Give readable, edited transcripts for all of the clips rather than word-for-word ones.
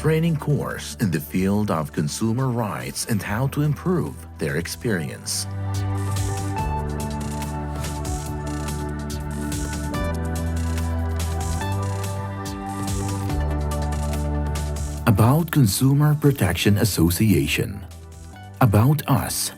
training course in the field of consumer rights and how to improve their experience. About Consumer Protection Association. About us.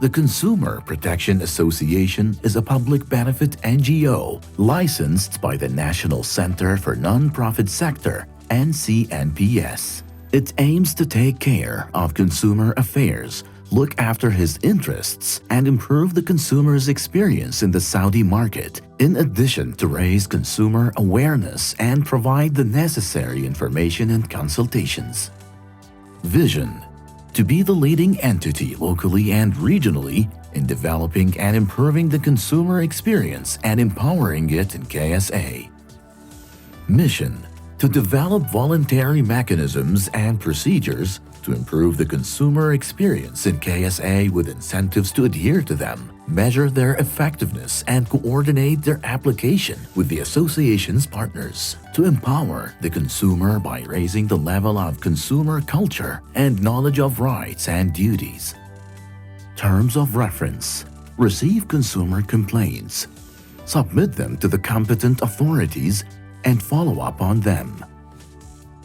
The Consumer Protection Association is a public benefit NGO licensed by the National Center for Nonprofit Sector, NCNPS. It aims to take care of consumer affairs, look after his interests, and improve the consumer's experience in the Saudi market, in addition to raise consumer awareness and provide the necessary information and consultations. Vision: to be the leading entity locally and regionally in developing and improving the consumer experience and empowering it in KSA. Mission: to develop voluntary mechanisms and procedures to improve the consumer experience in KSA with incentives to adhere to them, measure their effectiveness, and coordinate their application with the association's partners to empower the consumer by raising the level of consumer culture and knowledge of rights and duties. Terms of reference: receive consumer complaints, submit them to the competent authorities, and follow up on them.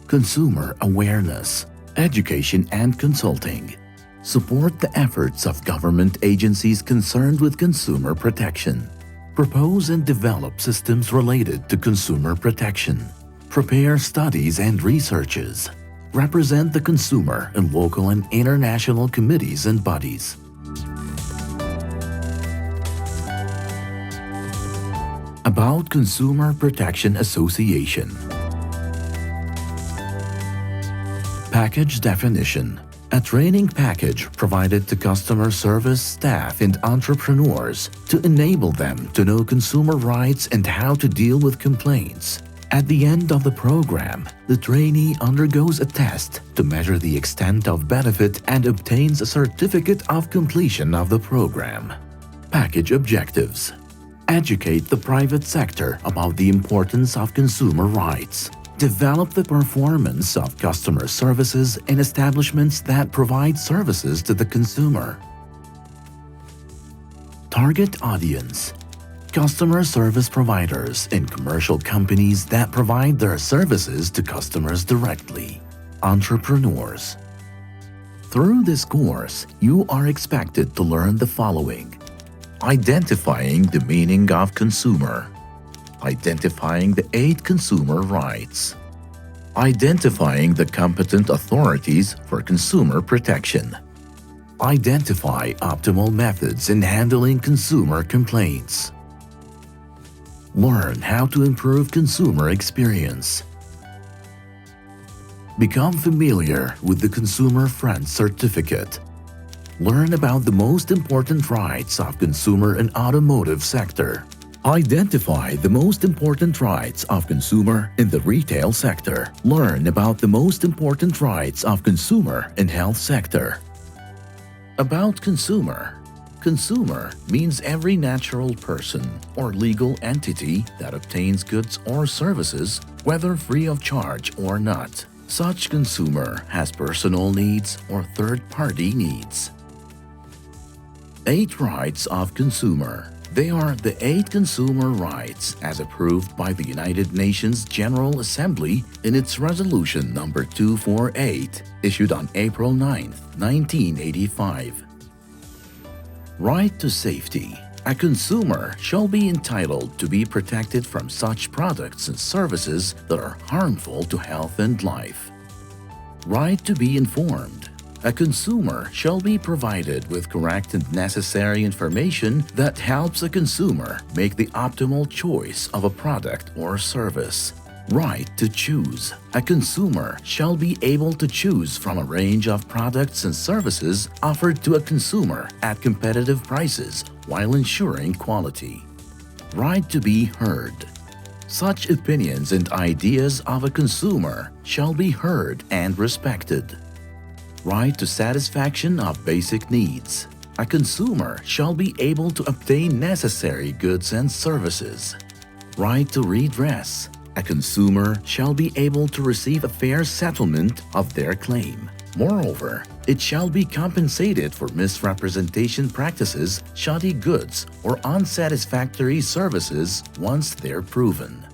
Consumer awareness, education and consulting. Support the efforts of government agencies concerned with consumer protection. Propose and develop systems related to consumer protection. Prepare studies and researches. Represent the consumer in local and international committees and bodies. About Consumer Protection Association. Package definition: a training package provided to customer service staff and entrepreneurs to enable them to know consumer rights and how to deal with complaints. At the end of the program, the trainee undergoes a test to measure the extent of benefit and obtains a certificate of completion of the program. Package objectives: educate the private sector about the importance of consumer rights. Develop the performance of customer services in establishments that provide services to the consumer. Target audience: customer service providers in commercial companies that provide their services to customers directly. Entrepreneurs. Through this course, you are expected to learn the following: identifying the meaning of consumer, identifying the 8 consumer rights, identifying the competent authorities for consumer protection, identify optimal methods in handling consumer complaints, learn how to improve consumer experience, become familiar with the Consumer Friend Certificate, learn about the most important rights of consumer in automotive sector, identify the most important rights of consumer in the retail sector, learn about the most important rights of consumer in health sector. About consumer. Consumer means every natural person or legal entity that obtains goods or services, whether free of charge or not. Such consumer has personal needs or third-party needs. 8 rights of consumer. They are the 8 consumer rights as approved by the United Nations General Assembly in its Resolution number 248, issued on April 9, 1985. Right to safety. A consumer shall be entitled to be protected from such products and services that are harmful to health and life. Right to be informed. A consumer shall be provided with correct and necessary information that helps a consumer make the optimal choice of a product or service. Right to choose. A consumer shall be able to choose from a range of products and services offered to a consumer at competitive prices while ensuring quality. Right to be heard. Such opinions and ideas of a consumer shall be heard and respected. Right to satisfaction of basic needs. A consumer shall be able to obtain necessary goods and services. Right to redress. A consumer shall be able to receive a fair settlement of their claim. Moreover, it shall be compensated for misrepresentation practices, shoddy goods, or unsatisfactory services once they're proven.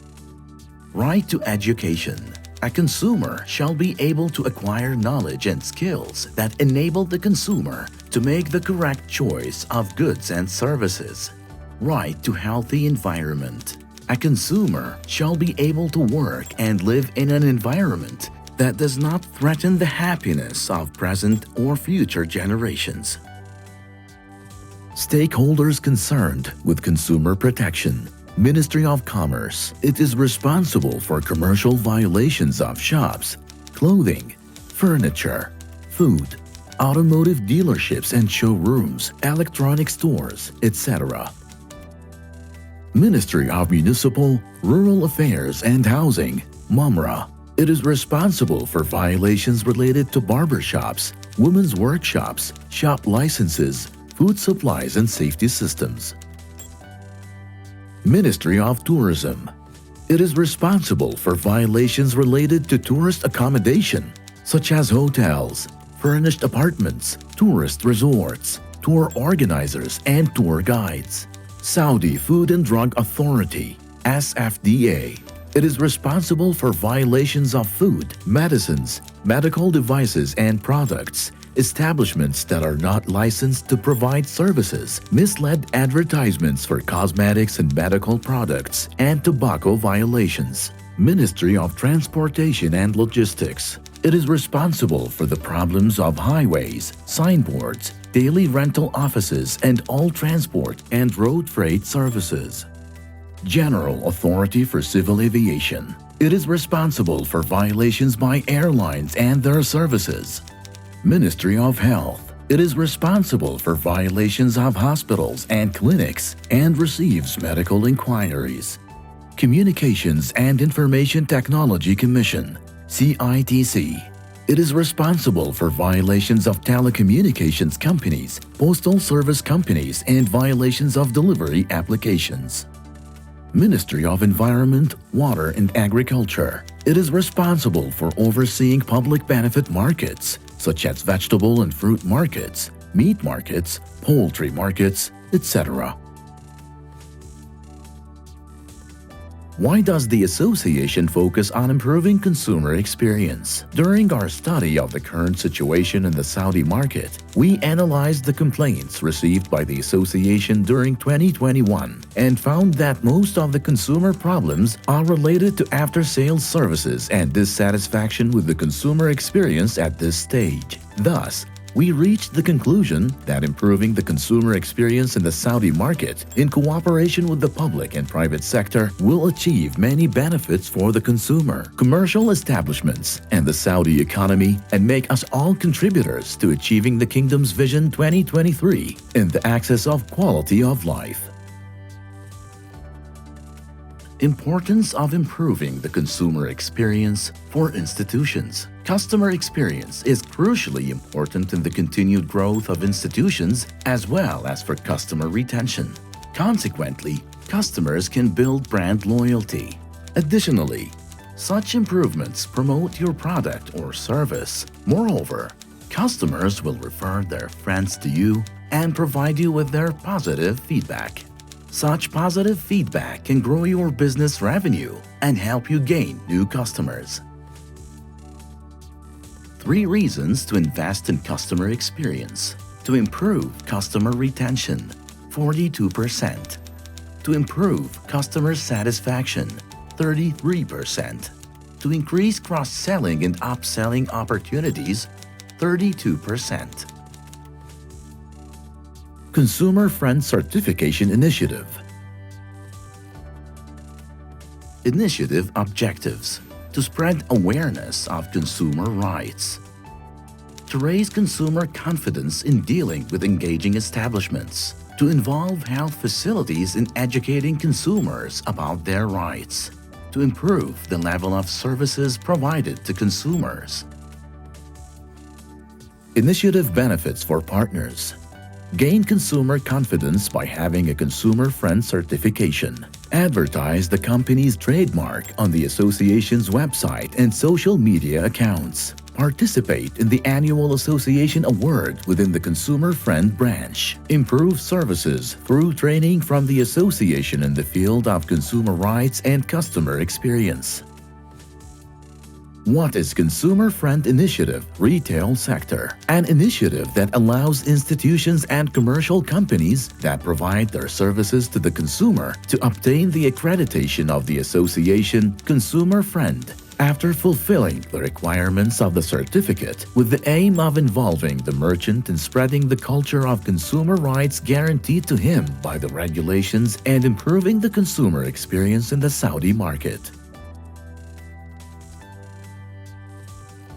Right to education. A consumer shall be able to acquire knowledge and skills that enable the consumer to make the correct choice of goods and services. Right to healthy environment. A consumer shall be able to work and live in an environment that does not threaten the happiness of present or future generations. Stakeholders concerned with consumer protection. Ministry of Commerce. It is responsible for commercial violations of shops, clothing, furniture, food, automotive dealerships and showrooms, electronic stores, etc. Ministry of Municipal, Rural Affairs and Housing, MUMRA. It is responsible for violations related to barbershops, women's workshops, shop licenses, food supplies and safety systems. Ministry of Tourism. It is responsible for violations related to tourist accommodation, such as hotels, furnished apartments, tourist resorts, tour organizers and tour guides. Saudi Food and Drug Authority, SFDA. It is responsible for violations of food, medicines, medical devices and products, establishments that are not licensed to provide services, misled advertisements for cosmetics and medical products, and tobacco violations. Ministry of Transportation and Logistics. It is responsible for the problems of highways, signboards, daily rental offices, and all transport and road freight services. General Authority for Civil Aviation. It is responsible for violations by airlines and their services. Ministry of Health. It is responsible for violations of hospitals and clinics and receives medical inquiries. Communications and Information Technology Commission, CITC. It is responsible for violations of telecommunications companies, postal service companies, and violations of delivery applications. Ministry of Environment, Water and Agriculture. It is responsible for overseeing public benefit markets, such as vegetable and fruit markets, meat markets, poultry markets, etc. Why does the association focus on improving consumer experience? During our study of the current situation in the Saudi market, we analyzed the complaints received by the association during 2021 and found that most of the consumer problems are related to after-sales services and dissatisfaction with the consumer experience at this stage. Thus, we reached the conclusion that improving the consumer experience in the Saudi market in cooperation with the public and private sector will achieve many benefits for the consumer, commercial establishments, and the Saudi economy, and make us all contributors to achieving the Kingdom's Vision 2023 in the access of quality of life. Importance of improving the consumer experience for institutions. Customer experience is crucially important in the continued growth of institutions as well as for customer retention. Consequently, customers can build brand loyalty. Additionally, such improvements promote your product or service. Moreover, customers will refer their friends to you and provide you with their positive feedback. Such positive feedback can grow your business revenue and help you gain new customers. 3 reasons to invest in customer experience. To improve customer retention, 42%. To improve customer satisfaction, 33%. To increase cross-selling and upselling opportunities, 32%. Consumer Friend Certification Initiative. Initiative objectives: to spread awareness of consumer rights, to raise consumer confidence in dealing with engaging establishments, to involve health facilities in educating consumers about their rights, to improve the level of services provided to consumers. Initiative benefits for partners. Gain consumer confidence by having a Consumer Friend certification. Advertise the company's trademark on the association's website and social media accounts. Participate in the annual association award within the Consumer Friend branch. Improve services through training from the association in the field of consumer rights and customer experience. What is Consumer Friend Initiative Retail Sector? An initiative that allows institutions and commercial companies that provide their services to the consumer to obtain the accreditation of the association Consumer Friend after fulfilling the requirements of the certificate, with the aim of involving the merchant in spreading the culture of consumer rights guaranteed to him by the regulations and improving the consumer experience in the Saudi market.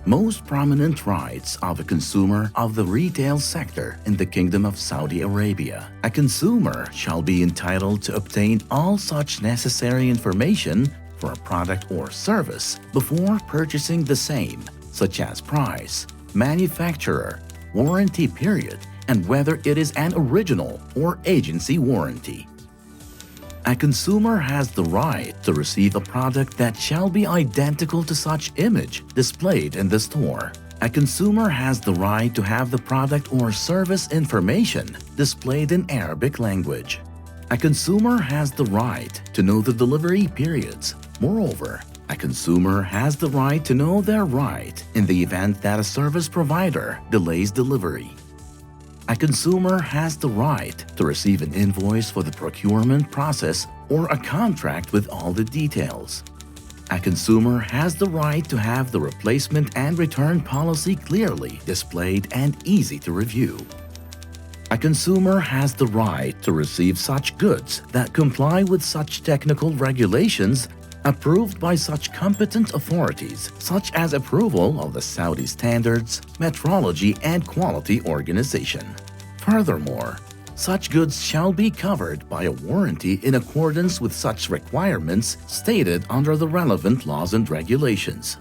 Most prominent rights of a consumer of the retail sector in the Kingdom of Saudi Arabia. A consumer shall be entitled to obtain all such necessary information for a product or service before purchasing the same, such as price, manufacturer, warranty period, and whether it is an original or agency warranty. A consumer has the right to receive a product that shall be identical to such image displayed in the store. A consumer has the right to have the product or service information displayed in Arabic language. A consumer has the right to know the delivery periods. Moreover, a consumer has the right to know their right in the event that a service provider delays delivery. A consumer has the right to receive an invoice for the procurement process or a contract with all the details. A consumer has the right to have the replacement and return policy clearly displayed and easy to review. A consumer has the right to receive such goods that comply with such technical regulations approved by such competent authorities, such as approval of the Saudi Standards, Metrology and Quality Organization. Furthermore, such goods shall be covered by a warranty in accordance with such requirements stated under the relevant laws and regulations.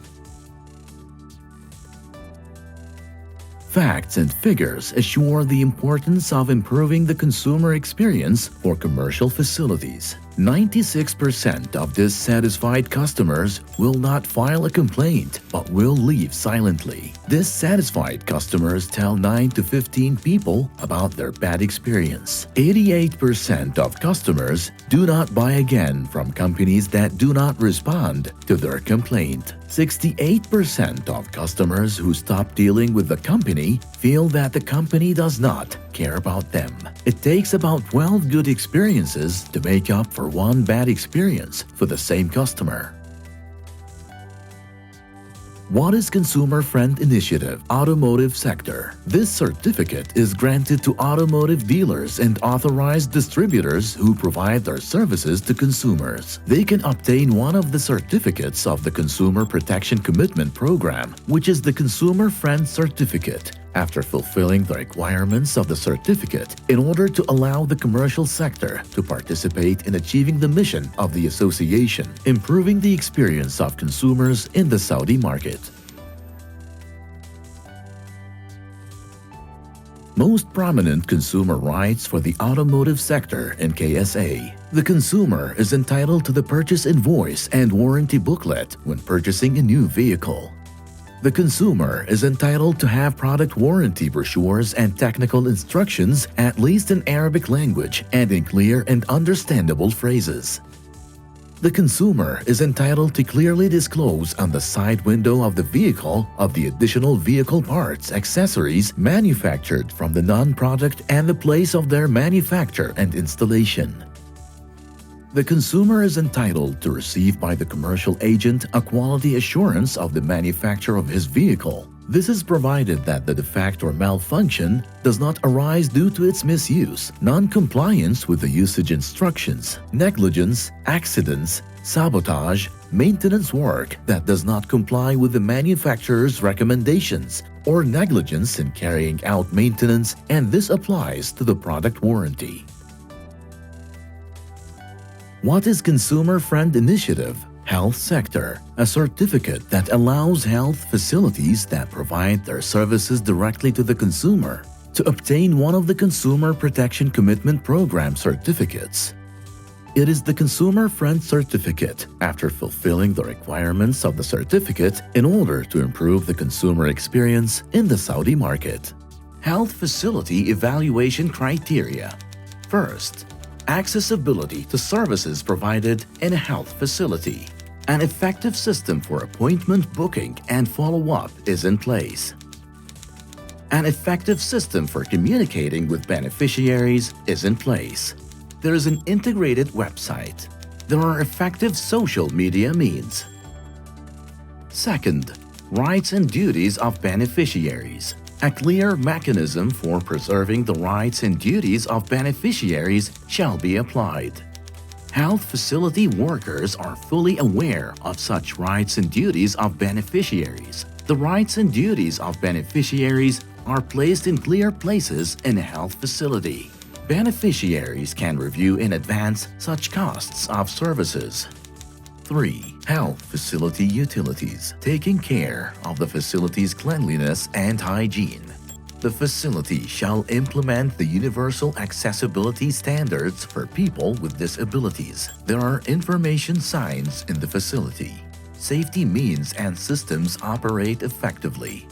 Facts and figures assure the importance of improving the consumer experience for commercial facilities. 96% of dissatisfied customers will not file a complaint but will leave silently. Dissatisfied customers tell 9 to 15 people about their bad experience. 88% of customers do not buy again from companies that do not respond to their complaint. 68% of customers who stop dealing with the company feel that the company does not care about them. It takes about 12 good experiences to make up for one bad experience for the same customer. What is Consumer Friend Initiative Automotive Sector? This certificate is granted to automotive dealers and authorized distributors who provide their services to consumers. They can obtain one of the certificates of the Consumer Protection Commitment Program, which is the Consumer Friend Certificate, after fulfilling the requirements of the certificate in order to allow the commercial sector to participate in achieving the mission of the association, improving the experience of consumers in the Saudi market. Most prominent consumer rights for the automotive sector in KSA. The consumer is entitled to the purchase invoice and warranty booklet when purchasing a new vehicle. The consumer is entitled to have product warranty brochures and technical instructions at least in Arabic language and in clear and understandable phrases. The consumer is entitled to clearly disclose on the side window of the vehicle of the additional vehicle parts, accessories manufactured from the non-product and the place of their manufacture and installation. The consumer is entitled to receive by the commercial agent a quality assurance of the manufacture of his vehicle. This is provided that the defect or malfunction does not arise due to its misuse, non-compliance with the usage instructions, negligence, accidents, sabotage, maintenance work that does not comply with the manufacturer's recommendations, or negligence in carrying out maintenance, and this applies to the product warranty. What is Consumer Friend Initiative? Health Sector, a certificate that allows health facilities that provide their services directly to the consumer to obtain one of the Consumer Protection Commitment Program certificates. It is the Consumer Friend Certificate after fulfilling the requirements of the certificate in order to improve the consumer experience in the Saudi market. Health Facility Evaluation Criteria. First, accessibility to services provided in a health facility. An effective system for appointment booking and follow-up is in place. An effective system for communicating with beneficiaries is in place. There is an integrated website. There are effective social media means. Second, rights and duties of beneficiaries. A clear mechanism for preserving the rights and duties of beneficiaries shall be applied. Health facility workers are fully aware of such rights and duties of beneficiaries. The rights and duties of beneficiaries are placed in clear places in a health facility. Beneficiaries can review in advance such costs of services. 3. Health facility utilities, taking care of the facility's cleanliness and hygiene. The facility shall implement the universal accessibility standards for people with disabilities. There are information signs in the facility. Safety means and systems operate effectively.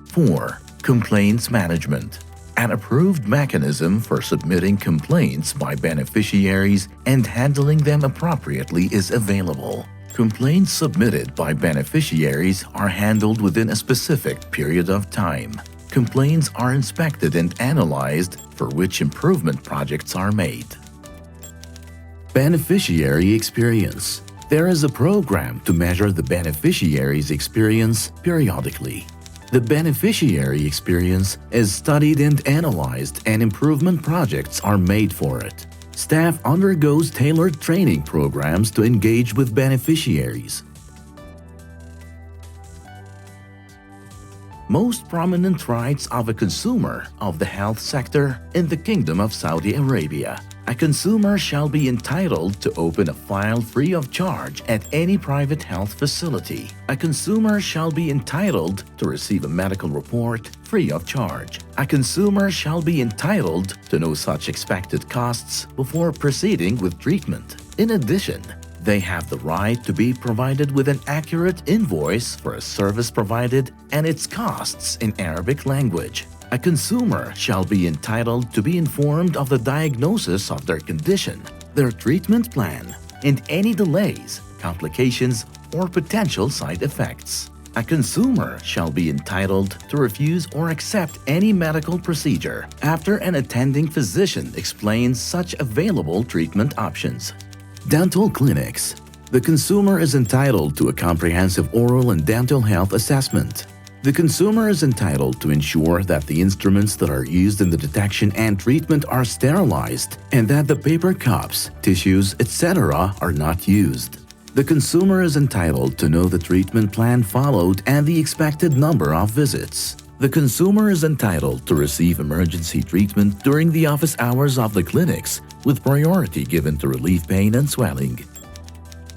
4. Complaints management. An approved mechanism for submitting complaints by beneficiaries and handling them appropriately is available. Complaints submitted by beneficiaries are handled within a specific period of time. Complaints are inspected and analyzed, for which improvement projects are made. Beneficiary experience. There is a program to measure the beneficiary's experience periodically. The beneficiary experience is studied and analyzed, and improvement projects are made for it. Staff undergoes tailored training programs to engage with beneficiaries. Most prominent rights of a consumer of the health sector in the Kingdom of Saudi Arabia. A consumer shall be entitled to open a file free of charge at any private health facility. A consumer shall be entitled to receive a medical report free of charge. A consumer shall be entitled to know such expected costs before proceeding with treatment. In addition, they have the right to be provided with an accurate invoice for a service provided and its costs in Arabic language. A consumer shall be entitled to be informed of the diagnosis of their condition, their treatment plan, and any delays, complications, or potential side effects. A consumer shall be entitled to refuse or accept any medical procedure after an attending physician explains such available treatment options. Dental clinics. The consumer is entitled to a comprehensive oral and dental health assessment. The consumer is entitled to ensure that the instruments that are used in the detection and treatment are sterilized and that the paper cups, tissues, etc. are not used. The consumer is entitled to know the treatment plan followed and the expected number of visits. The consumer is entitled to receive emergency treatment during the office hours of the clinics, with priority given to relief pain and swelling.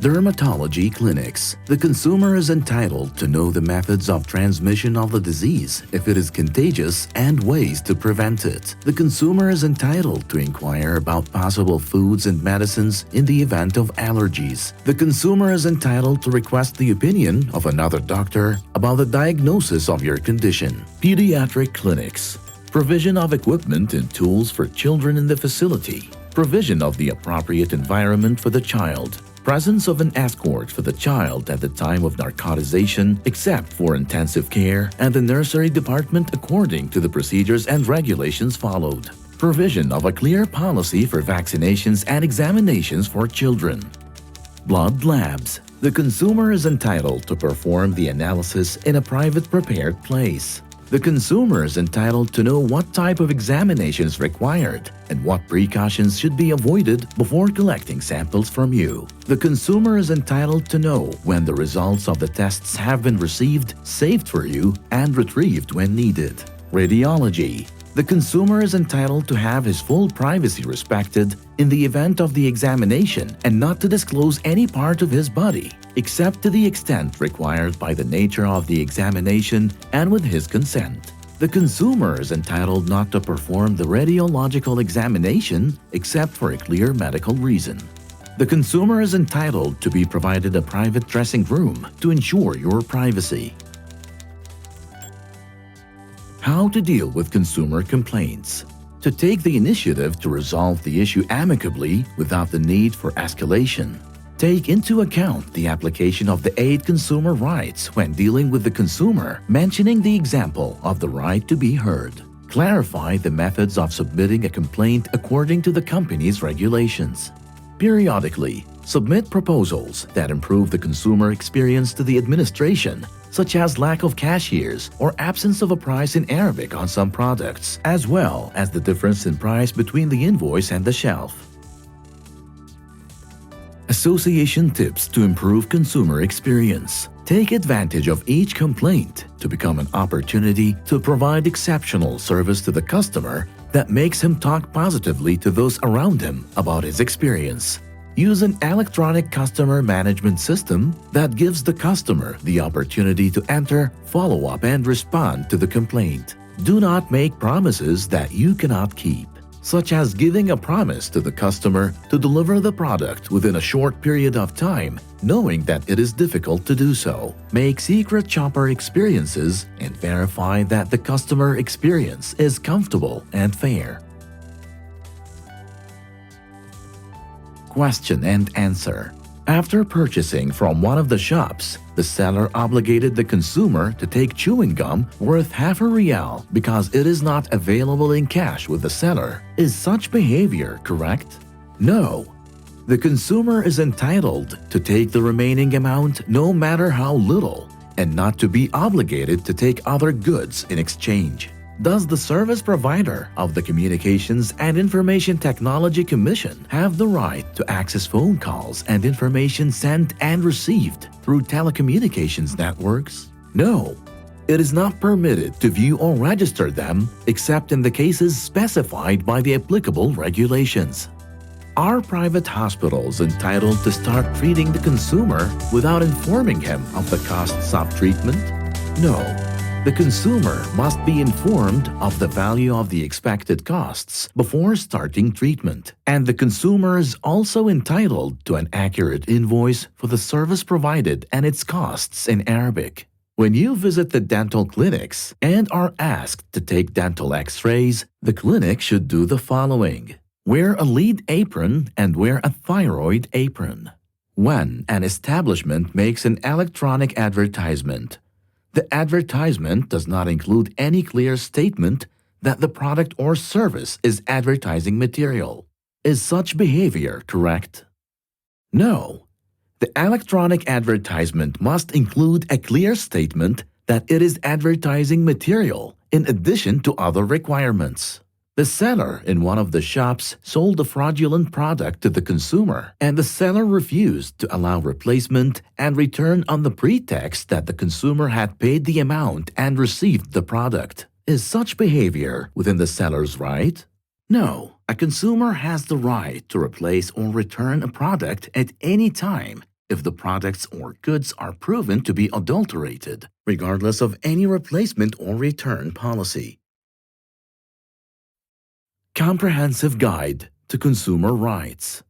Dermatology clinics. The consumer is entitled to know the methods of transmission of the disease, if it is contagious, and ways to prevent it. The consumer is entitled to inquire about possible foods and medicines in the event of allergies. The consumer is entitled to request the opinion of another doctor about the diagnosis of your condition. Pediatric clinics. Provision of equipment and tools for children in the facility. Provision of the appropriate environment for the child. Presence of an escort for the child at the time of narcotization, except for intensive care, and the nursery department according to the procedures and regulations followed. Provision of a clear policy for vaccinations and examinations for children. Blood labs. The consumer is entitled to perform the analysis in a private prepared place. The consumer is entitled to know what type of examination is required and what precautions should be avoided before collecting samples from you. The consumer is entitled to know when the results of the tests have been received, saved for you, and retrieved when needed. Radiology. The consumer is entitled to have his full privacy respected in the event of the examination and not to disclose any part of his body, except to the extent required by the nature of the examination and with his consent. The consumer is entitled not to perform the radiological examination except for a clear medical reason. The consumer is entitled to be provided a private dressing room to ensure your privacy. How to deal with consumer complaints. To take the initiative to resolve the issue amicably without the need for escalation. Take into account the application of the 8 consumer rights when dealing with the consumer, mentioning the example of the right to be heard. Clarify the methods of submitting a complaint according to the company's regulations. Periodically, submit proposals that improve the consumer experience to the administration, such as lack of cashiers or absence of a price in Arabic on some products, as well as the difference in price between the invoice and the shelf. Association tips to improve consumer experience. Take advantage of each complaint to become an opportunity to provide exceptional service to the customer that makes him talk positively to those around him about his experience. Use an electronic customer management system that gives the customer the opportunity to enter, follow up, and respond to the complaint. Do not make promises that you cannot keep, such as giving a promise to the customer to deliver the product within a short period of time, knowing that it is difficult to do so. Make secret shopper experiences and verify that the customer experience is comfortable and fair. Question and answer. After purchasing from one of the shops, the seller obligated the consumer to take chewing gum worth half a rial because it is not available in cash with the seller. Is such behavior correct? No. The consumer is entitled to take the remaining amount no matter how little and not to be obligated to take other goods in exchange. Does the service provider of the Communications and Information Technology Commission have the right to access phone calls and information sent and received through telecommunications networks? No. It is not permitted to view or register them except in the cases specified by the applicable regulations. Are private hospitals entitled to start treating the consumer without informing him of the costs of treatment? No. The consumer must be informed of the value of the expected costs before starting treatment, and the consumer is also entitled to an accurate invoice for the service provided and its costs in Arabic. When you visit the dental clinics and are asked to take dental x-rays, the clinic should do the following. Wear a lead apron and wear a thyroid apron. When an establishment makes an electronic advertisement, the advertisement does not include any clear statement that the product or service is advertising material. Is such behavior correct? No. The electronic advertisement must include a clear statement that it is advertising material in addition to other requirements. The seller in one of the shops sold a fraudulent product to the consumer, and the seller refused to allow replacement and return on the pretext that the consumer had paid the amount and received the product. Is such behavior within the seller's right? No. A consumer has the right to replace or return a product at any time if the products or goods are proven to be adulterated, regardless of any replacement or return policy. Comprehensive Guide to Consumer Rights.